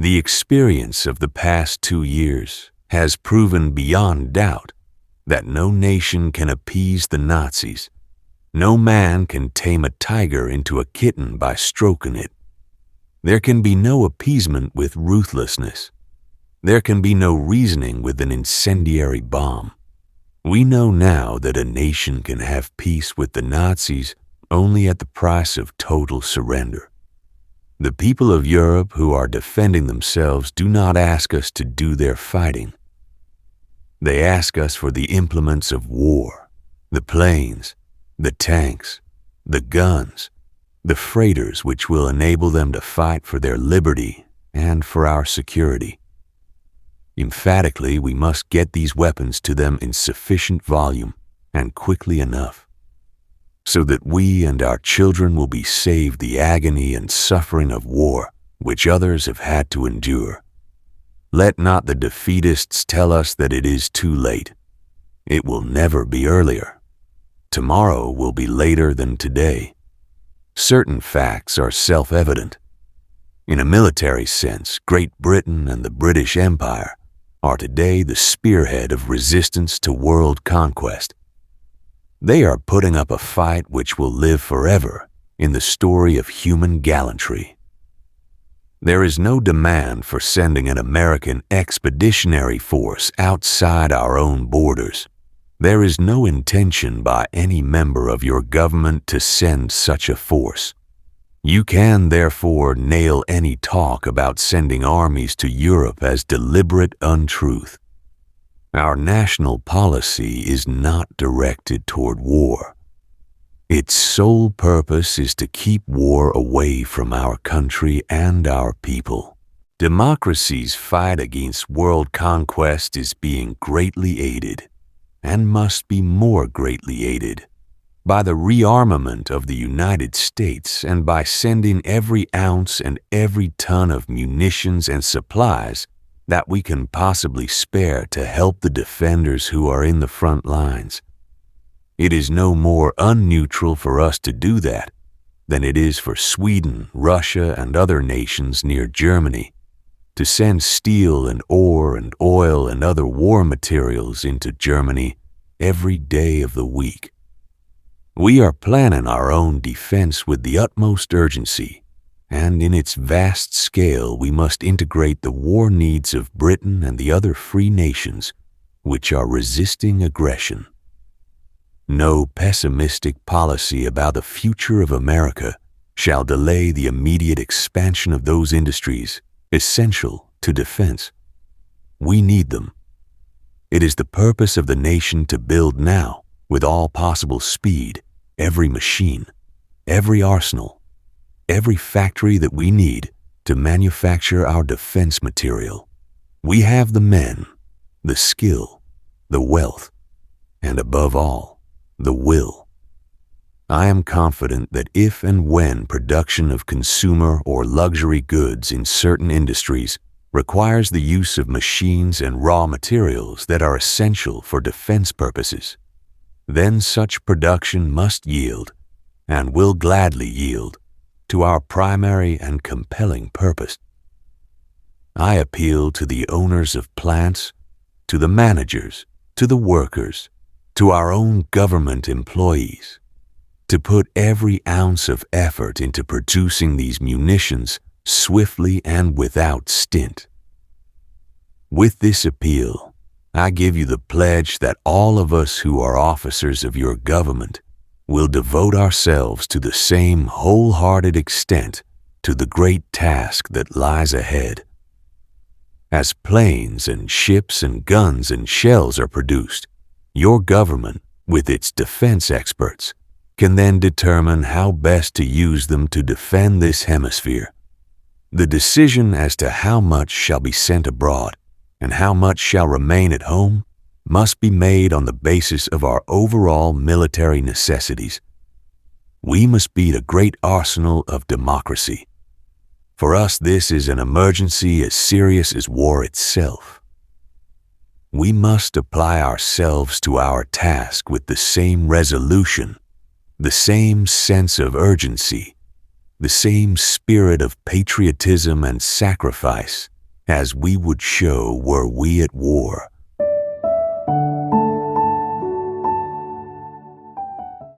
The experience of the past 2 years has proven beyond doubt that no nation can appease the Nazis. No man can tame a tiger into a kitten by stroking it. There can be no appeasement with ruthlessness. There can be no reasoning with an incendiary bomb. We know now that a nation can have peace with the Nazis only at the price of total surrender. The people of Europe who are defending themselves do not ask us to do their fighting. They ask us for the implements of war, the planes, the tanks, the guns, the freighters which will enable them to fight for their liberty and for our security. Emphatically, we must get these weapons to them in sufficient volume and quickly enough, so that we and our children will be saved the agony and suffering of war which others have had to endure. Let not the defeatists tell us that it is too late. It will never be earlier. Tomorrow will be later than today. Certain facts are self-evident. In a military sense, Great Britain and the British Empire are today the spearhead of resistance to world conquest. They are putting up a fight which will live forever in the story of human gallantry. There is no demand for sending an American expeditionary force outside our own borders. There is no intention by any member of your government to send such a force. You can, therefore, nail any talk about sending armies to Europe as deliberate untruth. Our national policy is not directed toward war. Its sole purpose is to keep war away from our country and our people. Democracy's fight against world conquest is being greatly aided, and must be more greatly aided, by the rearmament of the United States and by sending every ounce and every ton of munitions and supplies that we can possibly spare to help the defenders who are in the front lines. It is no more unneutral for us to do that than it is for Sweden, Russia, and other nations near Germany to send steel and ore and oil and other war materials into Germany every day of the week. We are planning our own defense with the utmost urgency, and in its vast scale we must integrate the war needs of Britain and the other free nations which are resisting aggression. No pessimistic policy about the future of America shall delay the immediate expansion of those industries essential to defense. We need them. It is the purpose of the nation to build now, with all possible speed, every machine, every arsenal, every factory that we need to manufacture our defense material. We have the men, the skill, the wealth, and above all, the will. I am confident that if and when production of consumer or luxury goods in certain industries requires the use of machines and raw materials that are essential for defense purposes, then such production must yield, and will gladly yield, to our primary and compelling purpose. I appeal to the owners of plants, to the managers, to the workers, to our own government employees, to put every ounce of effort into producing these munitions swiftly and without stint. With this appeal, I give you the pledge that all of us who are officers of your government will devote ourselves to the same wholehearted extent to the great task that lies ahead. As planes and ships and guns and shells are produced, your government, with its defense experts, can then determine how best to use them to defend this hemisphere. The decision as to how much shall be sent abroad and how much shall remain at home must be made on the basis of our overall military necessities. We must beat a great arsenal of democracy. For us, this is an emergency as serious as war itself. We must apply ourselves to our task with the same resolution, the same sense of urgency, the same spirit of patriotism and sacrifice as we would show were we at war.